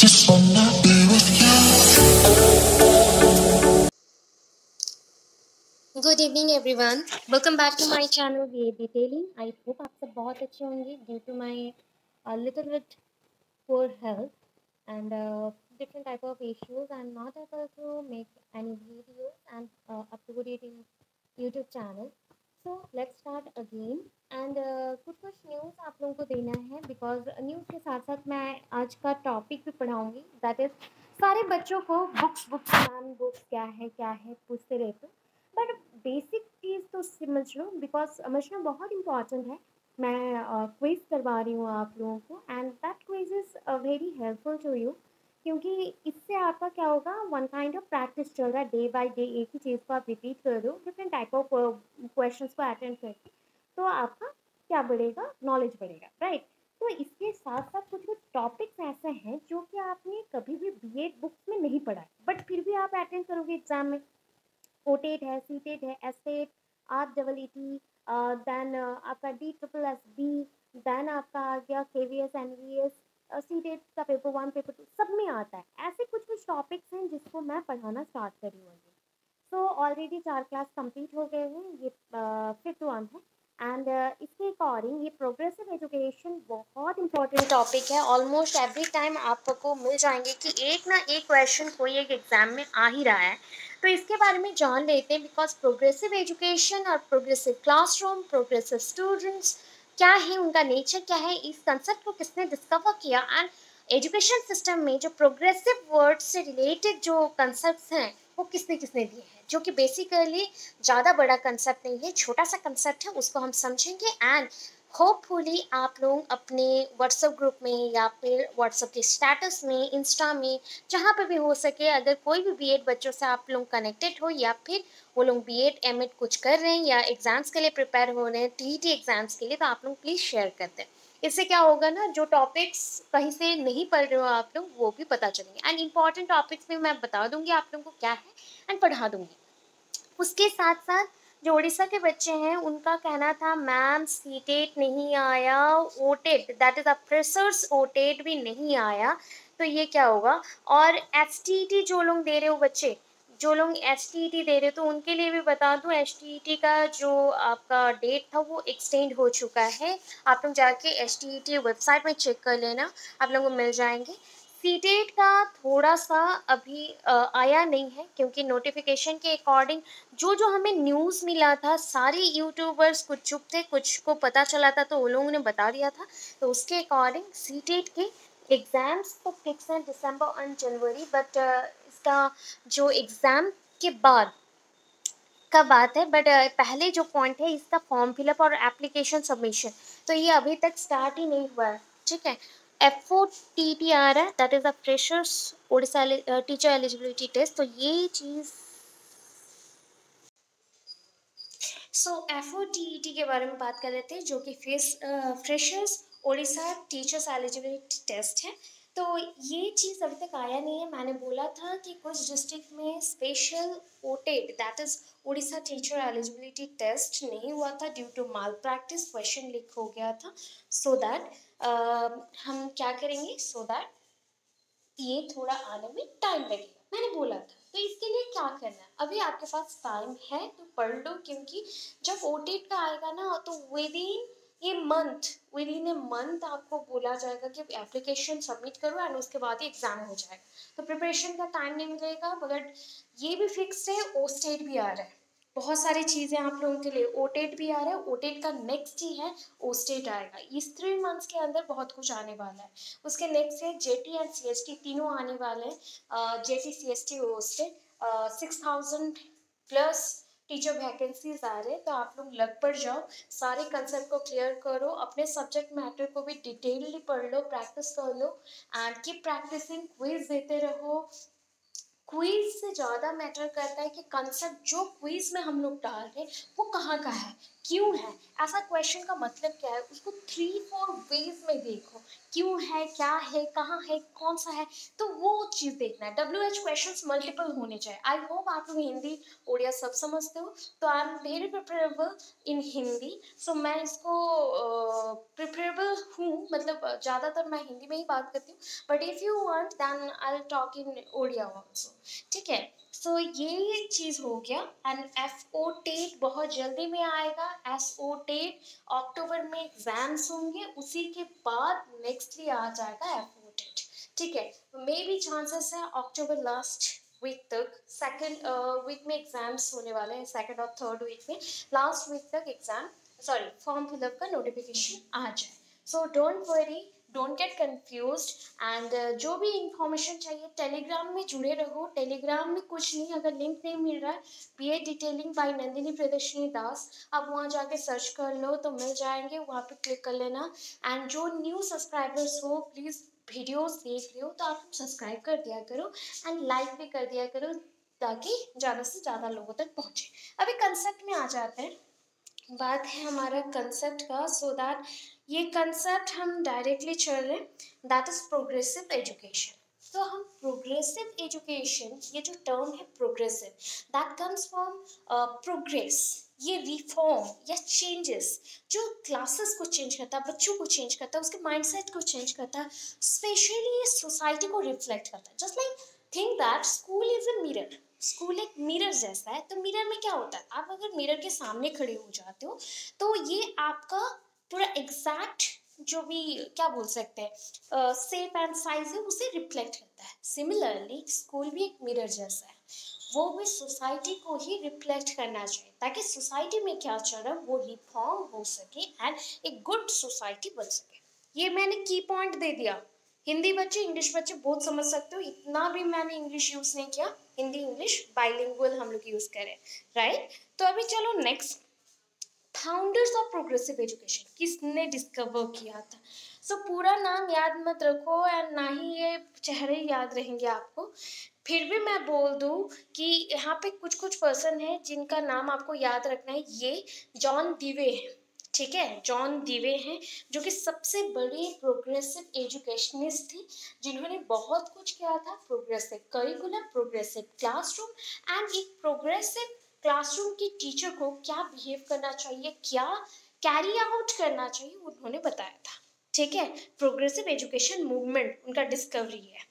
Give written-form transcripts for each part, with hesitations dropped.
just wanna be with you. Good evening everyone, welcome back to my channel V detailing. I hope आप सब बहुत अच्छे होंगे due to my little bit poor health and different type of issues. I'm not able to make any videos and upload it in YouTube channel. So let's start again and कुछ news आप लोगों को देना है because news के साथ साथ मैं आज का टॉपिक भी पढ़ाऊँगी, दैट इज़ सारे बच्चों को बुक्स मैम बुक्स क्या है पूछते रहते हो, बट बेसिक चीज़ तो समझ लो बिकॉज समझना बहुत इम्पॉर्टेंट है। मैं क्विज करवा रही हूँ आप लोगों को and that quiz is very helpful to you, क्योंकि इससे आपका क्या होगा, वन काइंड ऑफ प्रैक्टिस चल रहा है, डे बाय डे एक ही चीज़ को आप रिपीट कर दो डिफरेंट टाइप ऑफ क्वेश्चंस को अटेंड करके, तो आपका क्या बढ़ेगा, नॉलेज बढ़ेगा, राइट। तो इसके साथ साथ कुछ कुछ टॉपिक्स ऐसे हैं जो कि आपने कभी भी बीएड बुक्स में नहीं पढ़ा है बट फिर भी आप अटेंड करोगे एग्जाम में। ओटेट है, सीटेट है, STET, R double E T, then आपका D triple S B, then आपका आ गया K V S N V S, CTET का पेपर 1 पेपर 2 सब में आता है। ऐसे कुछ कुछ टॉपिक्स हैं जिसको मैं पढ़ाना स्टार्ट कर रही हूँ। सो ऑलरेडी 4 क्लास कंप्लीट हो गए हैं, ये 5th वन है एंड इसके अकॉर्डिंग ये प्रोग्रेसिव एजुकेशन बहुत इंपॉर्टेंट टॉपिक है। ऑलमोस्ट एवरी टाइम आपको मिल जाएंगे कि एक ना एक क्वेश्चन कोई एक एग्जाम में आ ही रहा है, तो इसके बारे में जान लेते हैं बिकॉज प्रोग्रेसिव एजुकेशन और प्रोग्रेसिव क्लासरूम, प्रोग्रेसिव स्टूडेंट्स क्या है, उनका नेचर क्या है, इस कंसेप्ट को किसने डिस्कवर किया एंड एजुकेशन सिस्टम में जो प्रोग्रेसिव वर्ड से रिलेटेड जो कंसेप्ट हैं वो किसने किसने दिए हैं, जो कि बेसिकली ज़्यादा बड़ा कंसेप्ट नहीं है, छोटा सा कंसेप्ट है, उसको हम समझेंगे एंड होपफुली आप लोग अपने व्हाट्सएप ग्रुप में या फिर व्हाट्सएप के स्टेटस में, इंस्टा में, जहाँ पे भी हो सके, अगर कोई भी बीएड बच्चों से आप लोग कनेक्टेड हो या फिर वो लोग बीएड एमएड कुछ कर रहे हैं या एग्ज़ाम्स के लिए प्रिपेयर हो रहे हैं, टीईटी एग्ज़ाम्स के लिए, तो आप लोग प्लीज़ शेयर कर दें। इससे क्या होगा ना, जो टॉपिक्स कहीं से नहीं पढ़ रहे हो आप लोग वो भी पता चलेंगे एंड इंपॉर्टेंट टॉपिक्स भी मैं बता दूंगी आप लोगों को क्या है एंड पढ़ा दूंगी। उसके साथ साथ जो उड़ीसा के बच्चे हैं उनका कहना था मैम सीटेट नहीं आया, ओटेट दैट इज़ अ फ्रेशर्स ओटेट भी नहीं आया, तो ये क्या होगा। और एसटीईटी जो लोग दे रहे हो बच्चे, जो लोग एसटीईटी दे रहे हो, तो उनके लिए भी बता दूं एसटीईटी का जो आपका डेट था वो एक्सटेंड हो चुका है। आप लोग जाके एसटीईटी वेबसाइट में चेक कर लेना, आप लोगों को मिल जाएंगे। सीटेट का थोड़ा सा अभी आया नहीं है क्योंकि नोटिफिकेशन के अकॉर्डिंग जो जो हमें न्यूज़ मिला था, सारे यूट्यूबर्स कुछ चुप थे, कुछ को पता चला था तो वो लोगों ने बता दिया था, तो उसके अकॉर्डिंग सीटेट के एग्ज़ाम्स तो फिक्स हैं दिसंबर एंड जनवरी, बट इसका जो एग्ज़ाम के बाद का बात है, बट पहले जो पॉइंट है इसका फॉर्म फिलअप और एप्लीकेशन सबमिशन, तो ये अभी तक स्टार्ट ही नहीं हुआ है, ठीक है। FOTT आ रहा है, that is a freshers Odisha teacher eligibility test, तो ये चीज़ FOTET के बारे में बात कर लेते हैं, जो कि freshers Odisha teachers eligibility test है। तो ये चीज़ अभी तक आया नहीं है। मैंने बोला था कि कुछ डिस्ट्रिक्ट में special OTET that is Odisha teacher eligibility test नहीं हुआ था due to malpractice, question leak हो गया था, सो दैट हम क्या करेंगे, सो दैट ये थोड़ा आने में टाइम लगेगा, मैंने बोला था। तो इसके लिए क्या करना है, अभी आपके पास टाइम है तो पढ़ लो, क्योंकि जब ओटेट का आएगा ना तो विद इन ए मंथ आपको बोला जाएगा कि एप्लीकेशन सबमिट करो एंड उसके बाद ही एग्जाम हो जाएगा, तो प्रिपरेशन का टाइम नहीं मिलेगा। मगर ये भी फिक्स है, ओ स्टेट भी आ रहा है, बहुत सारी चीज़ें आप लोगों के लिए, ओटेट भी आ रहा है, ओटेट का नेक्स्ट ही है ओ स्टेट आएगा, इस 3 मंथ्स के अंदर बहुत कुछ आने वाला है। उसके नेक्स्ट है जेटी एंड सीएसटी, तीनों आने वाले हैं, जेटी सीएसटी ओ स्टेट, 6000 प्लस टीचर वैकेंसीज आ रहे हैं, तो आप लोग लग पड़ जाओ, सारे कंसेप्ट को क्लियर करो, अपने सब्जेक्ट मैटर को भी डिटेलली पढ़ लो, प्रैक्टिस कर लो एंड कीप प्रैक्टिसिंग, क्विज देते रहो। क्विज से ज़्यादा मैटर करता है कि कंसेप्ट जो क्विज में हम लोग डाल रहे हैं वो कहाँ का है, क्यों है, ऐसा क्वेश्चन का मतलब क्या है, उसको 3-4 वेज में देखो, क्यों है, क्या है, कहाँ है, कौन सा है, तो वो चीज़ देखना है। WH क्वेश्चंस मल्टीपल होने चाहिए। आई होप आप लोग हिंदी उड़िया सब समझते हो, तो आई एम वेरी प्रिफरेबल इन हिंदी। सो मैं इसको प्रिफरेबल हूँ, मतलब ज़्यादातर मैं हिंदी में ही बात करती हूँ, but if you want then I talk in Odia also, ठीक है। सो ये चीज़ हो गया। एंड FO टेट बहुत जल्दी में आएगा। SO टेट अक्टूबर में एग्जाम्स होंगे, उसी के बाद नेक्स्टली आ जाएगा FO टेट, ठीक है। मे बी चांसेस है अक्टूबर लास्ट वीक तक, सेकेंड वीक में एग्जाम्स होने वाले हैं, सेकेंड और थर्ड वीक में, लास्ट वीक तक एग्जाम सॉरी फॉर्म फिलअप का नोटिफिकेशन आ जाए। So don't worry, don't get confused. And जो भी इंफॉर्मेशन चाहिए टेलीग्राम में जुड़े रहो। टेलीग्राम में कुछ नहीं, अगर लिंक नहीं मिल रहा है, BA detailing by Nandini Priyadarshini Das, आप वहाँ जाके सर्च कर लो तो मिल जाएंगे, वहाँ पे क्लिक कर लेना। एंड जो न्यू सब्सक्राइबर्स हो प्लीज़ वीडियोस देख रहे हो तो आप सब्सक्राइब कर दिया करो एंड लाइक भी कर दिया करो, ताकि ज़्यादा से ज़्यादा लोगों तक पहुँचे। अभी कंसेप्ट में आ जाते हैं, बात है हमारा कंसेप्ट का। सो दैट ये कंसेप्ट हम डायरेक्टली चल रहे हैं, दैट इज प्रोग्रेसिव एजुकेशन। तो हम प्रोग्रेसिव एजुकेशन, ये जो टर्म है progressive, that comes from progress, ये रिफॉर्म या चेंजेस जो क्लासेस को चेंज करता है, बच्चों को चेंज करता है, उसके माइंडसेट को चेंज करता है, स्पेशली ये सोसाइटी को रिफ्लेक्ट करता है। Just like think that school is a mirror, school एक मिरर जैसा है। तो मिरर में क्या होता है, आप अगर मिरर के सामने खड़े हो जाते हो तो ये आपका पूरा एग्जैक्ट जो भी क्या बोल सकते हैं शेप एंड साइज है उसे रिफ्लेक्ट करता है। सिमिलरली स्कूल भी एक मिरर जैसा है, वो भी सोसाइटी को ही रिफ्लेक्ट करना चाहिए, ताकि सोसाइटी में क्या चल रहा है वो रिफॉर्म हो सके एंड एक गुड सोसाइटी बन सके। ये मैंने की पॉइंट दे दिया। हिंदी बच्चे इंग्लिश बच्चे बहुत समझ सकते हो, इतना भी मैंने इंग्लिश यूज़ नहीं किया, हिंदी इंग्लिश बाइलिंगुअल हम लोग यूज़ करें, राइट। तो अभी चलो next, founders of progressive education किसने डिस्कवर किया था। सो पूरा नाम याद मत रखो एंड ना ही ये चेहरे याद रहेंगे आपको, फिर भी मैं बोल दूं कि यहाँ पे कुछ कुछ पर्सन है जिनका नाम आपको याद रखना है। ये जॉन डीवे है, ठीक है, जॉन डीवे हैं, जो कि सबसे बड़े प्रोग्रेसिव एजुकेशनिस्ट थे, जिन्होंने बहुत कुछ किया था, progressive curriculum, progressive classroom and एक प्रोग्रेसिव क्लासरूम की टीचर को क्या बिहेव करना चाहिए, क्या कैरी आउट करना चाहिए, उन्होंने बताया था, ठीक है। प्रोग्रेसिव एजुकेशन मूवमेंट उनका डिस्कवरी है।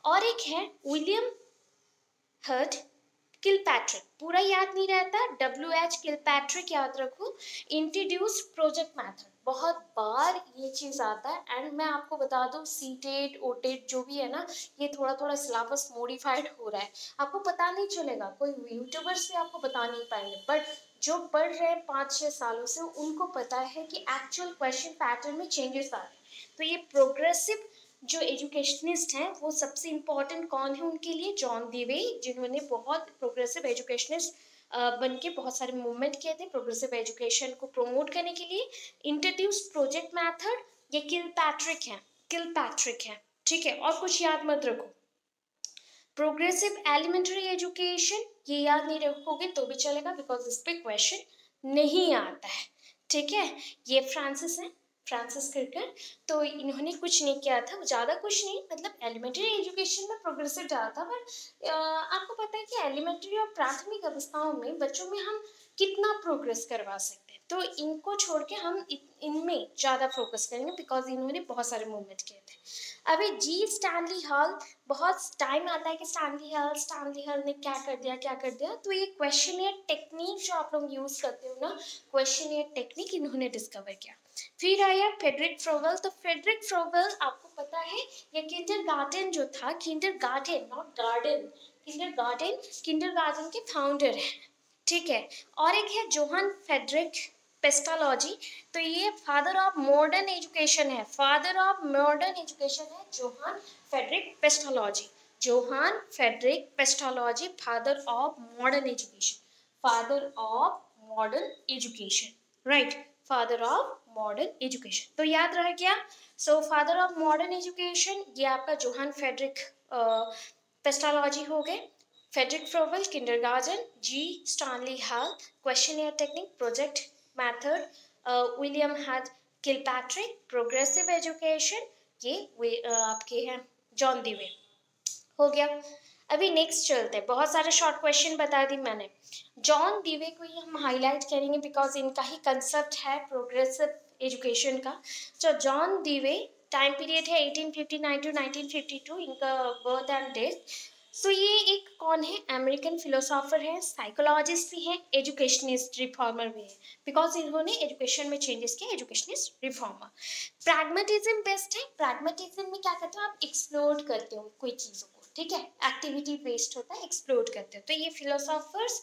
और एक है विलियम हर्ट किलपैट्रिक, पूरा याद नहीं रहता, WH किलपैट्रिक याद रखो, इंट्रोड्यूस प्रोजेक्ट मैथड, बहुत बार ये चीज़ आता है। एंड मैं आपको बता दूं CTET OTET जो भी है ना, ये थोड़ा थोड़ा सिलेबस मॉडिफाइड हो रहा है, आपको पता नहीं चलेगा, कोई यूट्यूबर्स भी आपको बता नहीं पाएंगे, बट जो पढ़ रहे हैं 5-6 सालों से उनको पता है कि एक्चुअल क्वेश्चन पैटर्न में चेंजेस आ रहे हैं। तो ये प्रोग्रेसिव जो एजुकेशनिस्ट हैं वो सबसे इम्पोर्टेंट कौन है उनके लिए, जॉन डीवे, जिन्होंने बहुत प्रोग्रेसिव एजुकेशनिस्ट बन के बहुत सारे मूवमेंट किए थे प्रोग्रेसिव एजुकेशन को प्रमोट करने के लिए। इंट्रोड्यूस प्रोजेक्ट मैथड, ये किलपैट्रिक है, किलपैट्रिक है, ठीक है। और कुछ याद मत रखो, प्रोग्रेसिव एलिमेंट्री एजुकेशन, ये याद नहीं रखोगे तो भी चलेगा, बिकॉज इस पे क्वेश्चन नहीं आता है, ठीक है। ये फ्रांसिस है, फ्रांसिस क्रिकर, तो इन्होंने कुछ नहीं किया था, ज़्यादा कुछ नहीं, मतलब एलिमेंट्री एजुकेशन में प्रोग्रेसिव डाला था, बट आपको पता है कि एलिमेंट्री और प्राथमिक अवस्थाओं में बच्चों में हम कितना प्रोग्रेस करवा सकते हैं, तो इनको छोड़ के हम इनमें ज़्यादा फोकस करेंगे, बिकॉज इन्होंने बहुत सारे मूवमेंट किए थे। अभी जी स्टैनली हॉल, बहुत टाइम आता है कि स्टैनली हॉल ने क्या कर दिया, क्या कर दिया, तो ये क्वेश्चनियर टेक्निक जो आप लोग यूज़ करते हो ना, क्वेश्चनियर टेक्निक इन्होंने डिस्कवर किया। फिर आया फेडरिक फ्रोवेल, तो फेडरिक फ्रोवेल आपको पता है ये किंडरगार्टन जो था, kindergarten not garden, kindergarten, kindergarten के फाउंडर है, ठीक है। और एक है जोहान फेडरिक पेस्टालॉजी, तो ये फादर ऑफ मॉडर्न एजुकेशन है, फादर ऑफ मॉडर्न एजुकेशन है Johann Friedrich Pestalozzi, Johann Friedrich Pestalozzi, father of modern education, father of modern education, right, father of modern education, तो याद रह गया। So father of modern education ये आपका Johann Friedrich Pestalozzi हो गए। Friedrich Froebel kindergarten, G Stanley Hall questionnaire technique, project method, William Heard Kilpatrick, progressive education, ये आपके हैं जॉन डीवे। हो गया। अभी नेक्स्ट चलते हैं, बहुत सारे शॉर्ट क्वेश्चन बता दी मैंने। जॉन डीवे को ही हम हाईलाइट करेंगे बिकॉज इनका ही कंसेप्ट है प्रोग्रेसिव एजुकेशन का। तो जॉन डीवे, टाइम पीरियड है 1859 टू 1952, इनका बर्थ एंड डेथ। सो ये एक कौन है, अमेरिकन फिलोसोफर है, साइकोलॉजिस्ट भी है, एजुकेशनिस्ट रिफॉर्मर भी है, बिकॉज इन्होंने एजुकेशन में चेंजेस किए, एजुकेशनिस्ट रिफॉर्मर। प्रैग्मेटिज्म बेस्ड है। प्रैग्मेटिज्म में क्या करते हो, आप एक्सप्लोर करते हो कोई चीज़ों को, ठीक है, एक्टिविटी बेस्ड होता है, एक्सप्लोर करते हो। तो ये फिलोसोफर्स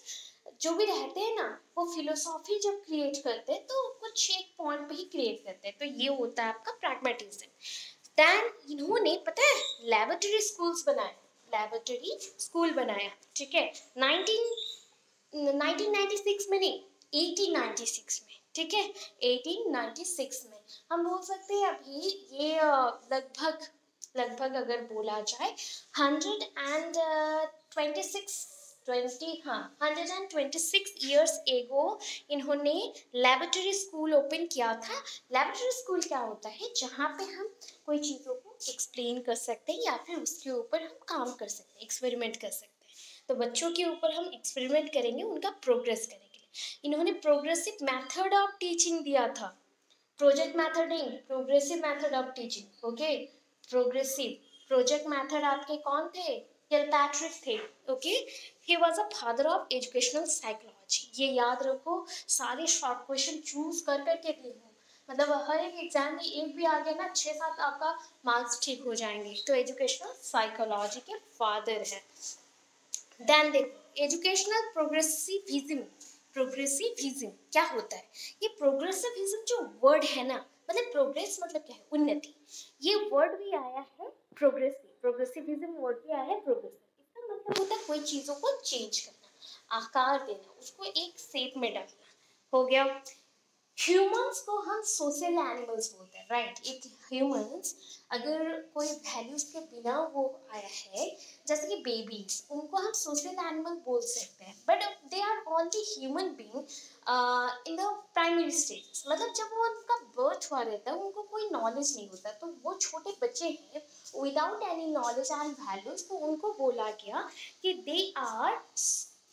जो भी रहते हैं ना, वो फिलोसॉफी जब क्रिएट करते हैं तो कुछ एक पॉइंट पे ही क्रिएट करते हैं, तो ये होता है आपका प्रैग्मेटिज्म। देन इन्होंने पता है लैबोरेटरी स्कूल्स बनाए, लैबोरेटरी स्कूल बनाया, ठीक है, 1996 में नहीं, 1896 में, ठीक है, 1896 में। हम बोल सकते हैं अभी ये लगभग लगभग अगर बोला जाए 126 ईयर्स एगो इन्होंने लैबोरेटरी स्कूल ओपन किया था। लैबोरेटरी स्कूल क्या होता है, जहाँ पे हम कोई चीज़ों को एक्सप्लेन कर सकते हैं या फिर उसके ऊपर हम काम कर सकते हैं, एक्सपेरिमेंट कर सकते हैं। तो बच्चों के ऊपर हम एक्सपेरिमेंट करेंगे, उनका प्रोग्रेस करेंगे। इन्होंने प्रोग्रेसिव मेथड ऑफ टीचिंग दिया था, प्रोजेक्ट मेथड नहीं, progressive method of teaching. Okay, progressive. Project method आपके कौन थे, किलपैट्रिक थे। Okay, he was a father of educational psychology. ये याद रखो, सारे शॉर्ट क्वेश्चन चूज कर करके दिए हूँ, मतलब हर एक एग्जाम में एक भी आ गया ना, 6-7 आपका मार्क्स ठीक हो जाएंगे। तो एजुकेशनल साइकोलॉजी के फादर है। देन देखो एजुकेशनल प्रोग्रेसिविज्म। प्रोग्रेसिविज्म क्या होता है, ये प्रोग्रेसिविज्म जो वर्ड है ना, मतलब प्रोग्रेस मतलब क्या है, उन्नति। ये वर्ड भी आया है प्रोग्रेसिव, प्रोग्रेसिविज्म वर्ड भी आया है प्रोग्रेसिव। इसका मतलब होता है कोई चीजों को चेंज करना, आकार देना, उसको एक शेप में डालना। हो गया। ह्यूमंस को हम सोशल एनिमल्स बोलते हैं, राइट। एक ह्यूमंस अगर कोई वैल्यूज के बिना वो आया है, जैसे कि बेबीज, उनको हम सोशल एनिमल बोल सकते हैं, but they are only human being in the primary stage. मतलब जब वो उनका बर्थ हुआ रहता है, उनको कोई नॉलेज नहीं होता, तो वो छोटे बच्चे हैं without any knowledge and values, तो उनको बोला गया कि they are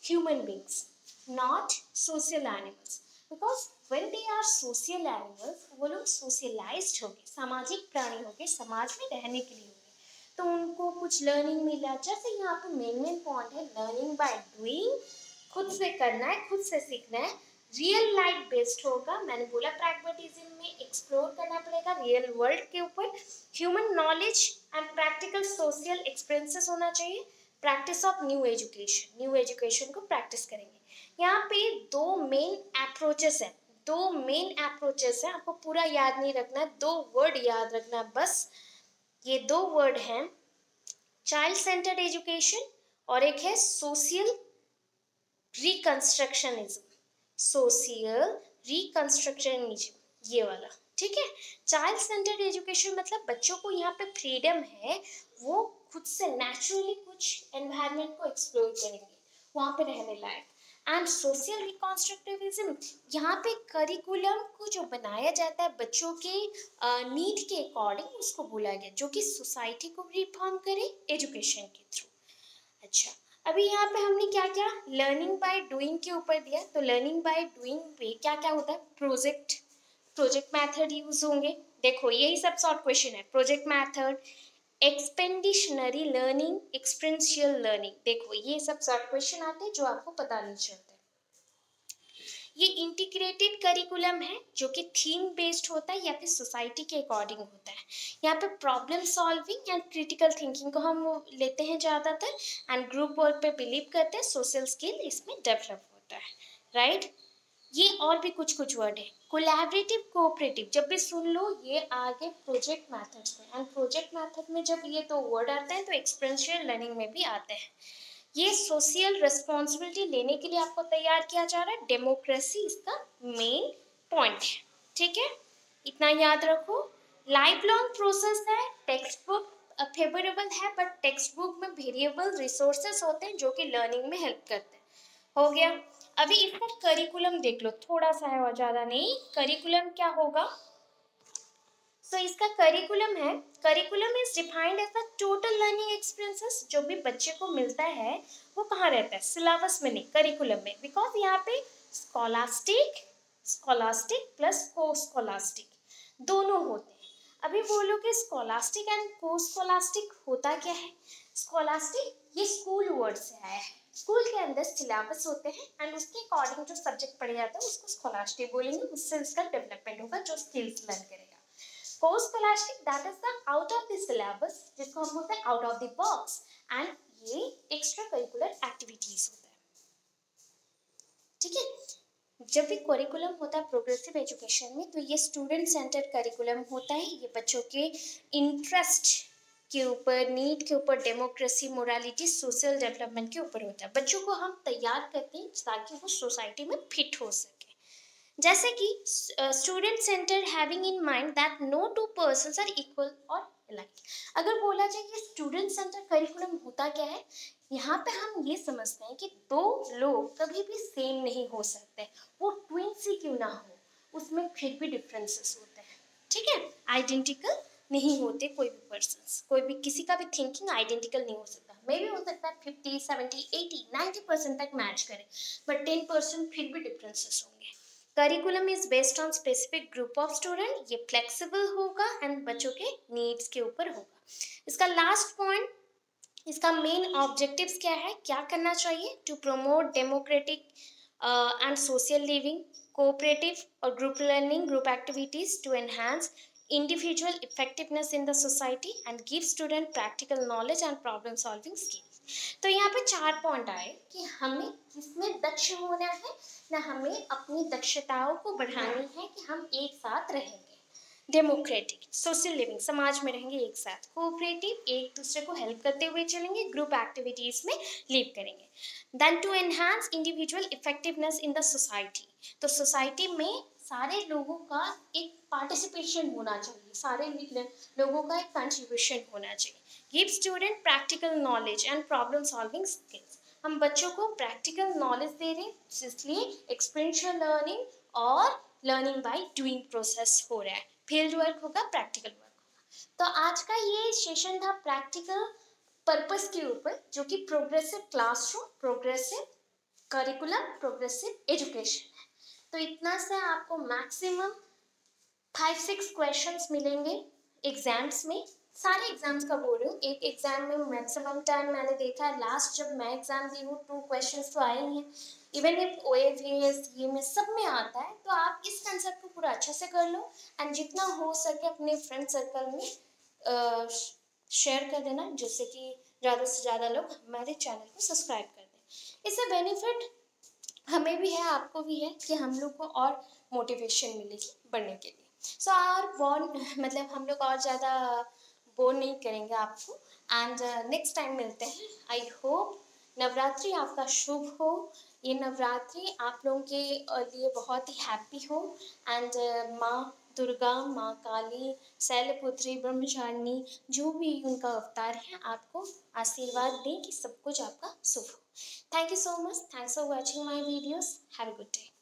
human beings, not social animals. Because when they are social animals, वो लोग socialized हो गए, सामाजिक प्राणी हो गए, समाज में रहने के लिए हो गए, तो उनको कुछ लर्निंग मिला। जैसे यहाँ पे मेन पॉइंट है लर्निंग बाय डूइंग, खुद से करना है, खुद से सीखना है, रियल लाइफ बेस्ड होगा। मैंने बोला प्रैग्मेटिज्म में एक्सप्लोर करना पड़ेगा रियल वर्ल्ड के ऊपर, human knowledge and practical social experiences होना चाहिए, practice of new education, new education को प्रैक्टिस करेंगे। यहाँ पे दो मेन अप्रोचेस है, दो मेन अप्रोचेस है, आपको पूरा याद नहीं रखना है, दो वर्ड याद रखना बस। ये दो वर्ड हैं, चाइल्ड सेंटर्ड एजुकेशन और एक है सोशल रिकंस्ट्रक्शनिज्म, सोशल रिकंस्ट्रक्शनिज्म, ये वाला, ठीक है। चाइल्ड सेंटर्ड एजुकेशन मतलब बच्चों को यहाँ पे फ्रीडम है, वो खुद से नेचुरली कुछ एनवायरनमेंट को एक्सप्लोर करेंगे, वहाँ पे रहने लायक। एंड सोशल रिकॉन्स्ट्रक्टिविज्म, यहाँ पे करिकुलम को जो बनाया जाता है बच्चों के नीड के अकॉर्डिंग, उसको बोला गया, जो कि सोसाइटी को रिफॉर्म करे एजुकेशन के थ्रू। अच्छा, अभी यहाँ पे हमने क्या क्या लर्निंग बाय डूइंग के ऊपर दिया, तो लर्निंग बाय डूइंग पे क्या क्या होता है, प्रोजेक्ट मेथड यूज होंगे। देखो यही सब शॉर्ट क्वेश्चन है, project method, expeditionary learning, experiential learning, देखो ये सब शॉर्ट क्वेश्चन आते हैं जो आपको पता नहीं चलते। ये इंटीग्रेटेड करिकुलम है जो कि थीम बेस्ड होता है या फिर सोसाइटी के अकॉर्डिंग होता है। यहाँ पे problem solving and critical thinking को हम लेते हैं ज़्यादातर, एंड ग्रुप वर्क पे बिलीव करते हैं, सोशल स्किल इसमें डेवलप होता है, राइट। ये और भी कुछ कुछ वर्ड है, कोलैबोरेटिव कोऑपरेटिव, जब भी सुन लो ये आगे प्रोजेक्ट मेथड्स में, एंड प्रोजेक्ट मेथड में जब ये दो वर्ड आते हैं तो एक्सपीरियंशियल लर्निंग में भी आते हैं। ये सोशल रिस्पॉन्सिबिलिटी लेने के लिए आपको तैयार किया जा रहा है, डेमोक्रेसी इसका मेन पॉइंट है, ठीक है, इतना याद रखो। लाइफ लॉन्ग प्रोसेस है, टेक्स्ट बुक फेवरेबल है, बट टेक्स्ट बुक में वेरिएबल रिसोर्सेस होते हैं जो कि लर्निंग में हेल्प करते हैं। हो गया। अभी इसका करिकुलम देख लो, थोड़ा सा है और ज़्यादा नहीं। करिकुलम क्या होगा? सो इसका करिकुलम है, curriculum is defined as the total learning experiences जो भी बच्चे को मिलता है वो कहाँ रहता है? सिलेबस में नहीं, करिकुलम में। बिकॉज यहाँ पे स्कॉलास्टिक स्कॉलास्टिक प्लस को स्कॉलास्टिक दोनों होते हैं। अभी बोलो कि स्कॉलास्टिक एंड को स्कॉलास्टिक होता क्या है? स्कॉलास्टिक ये स्कूल वर्ड से आया है। स्कूल के अंदर सिलेबस होते हैं एंड उसके अकॉर्डिंग जो सब्जेक्ट पढ़े जाते हैं उसको स्कॉलास्टिक बोलेंगे, उससे उसका डेवलपमेंट होगा, जो स्किल्स लर्न करेगा। को scholastic that is the out of the syllabus, जिसको हम बोलते हैं out of the box, and ये एक्स्ट्रा करिकुलर एक्टिविटीज होता है। ठीक है, जब भी करिकुलम होता है प्रोग्रेसिव एजुकेशन में तो ये स्टूडेंट सेंटर्ड करिकुलम होता है। ये बच्चों के इंटरेस्ट के ऊपर, नीड के ऊपर, डेमोक्रेसी, मोरालिटी, सोशल डेवलपमेंट के ऊपर होता है। बच्चों को हम तैयार करते हैं ताकि वो सोसाइटी में फिट हो सके। जैसे कि student centre having in mind that no two persons are equal और अलाइक। अगर बोला जाए कि स्टूडेंट सेंटर करिकुलम होता क्या है, यहाँ पे हम ये समझते हैं कि दो लोग कभी भी सेम नहीं हो सकते, वो ट्विंस ही क्यों ना हो, उसमें फिर भी डिफरेंसेस होते हैं। ठीक है, आइडेंटिकल नहीं होते कोई भी पर्सन, कोई भी किसी का भी थिंकिंग आइडेंटिकल नहीं हो सकता। मे भी हो सकता है 50, 70, 80, 90% तक मैच करे, बट 10% फिर भी डिफरेंसेस होंगे। Curriculum is based on specific group of student, ये फ्लेक्सिबल होगा एंड बच्चों के नीड्स के ऊपर होगा। इसका लास्ट पॉइंट, इसका मेन ऑब्जेक्टिव्स क्या है, क्या करना चाहिए? To promote democratic and social living, cooperative और group learning, group activities to enhance individual effectiveness in the society and give student practical knowledge and problem solving skills। तो यहाँ पे 4 पॉइंट आए कि हमें किसमें दक्ष होना है, ना हमें अपनी दक्षताओं को बढ़ानी है कि हम एक साथ रहेंगे, डेमोक्रेटिक सोशल लिविंग, समाज में रहेंगे एक साथ, कोऑपरेटिव एक दूसरे को हेल्प करते हुए चलेंगे, ग्रुप एक्टिविटीज में लिव करेंगे, then to enhance individual effectiveness in the society. तो सोसाइटी में सारे लोगों का एक पार्टिसिपेशन होना चाहिए, सारे लोगों का एक कंट्रीब्यूशन होना चाहिए। Give student practical knowledge and problem solving skills, हम बच्चों को प्रैक्टिकल नॉलेज दे रहे हैं, इसलिए एक्सपीरियंशियल लर्निंग और लर्निंग बाय डूइंग प्रोसेस हो रहा है, फील्ड वर्क होगा, प्रैक्टिकल वर्क होगा। तो आज का ये सेशन था प्रैक्टिकल पर्पस के ऊपर, जो कि progressive classroom, progressive curriculum, progressive education है। तो इतना से आपको मैक्सिमम 5-6 क्वेश्चंस मिलेंगे एग्जाम्स में, सारे एग्जाम्स का बोल रही हूँ। एक एग्जाम में मैक्सिमम टाइम मैंने देखा है, लास्ट जब मैं एग्जाम दी हूँ 2 क्वेश्चंस तो आए ही हैं। इवन इफ OAVS ये में सब में आता है, तो आप इस कंसेप्ट को पूरा अच्छे से कर लो एंड जितना हो सके अपने फ्रेंड सर्कल में शेयर कर देना, जिससे कि ज़्यादा से ज़्यादा लोग हमारे चैनल को सब्सक्राइब कर दें। इससे बेनिफिट हमें भी है, आपको भी है, कि हम लोग को और मोटिवेशन मिलेगी बढ़ने के लिए। सो और मतलब हम लोग और ज़्यादा बोर नहीं करेंगे आपको, एंड नेक्स्ट टाइम मिलते हैं। आई होप नवरात्रि आपका शुभ हो, ये नवरात्रि आप लोगों के लिए बहुत ही हैप्पी हो, एंड माँ दुर्गा, माँ काली, शैलपुत्री, ब्रह्मचारिणी, जो भी उनका अवतार है, आपको आशीर्वाद दें कि सब कुछ आपका शुभ हो। Thank you so much. Thanks for watching my videos. Have a good day.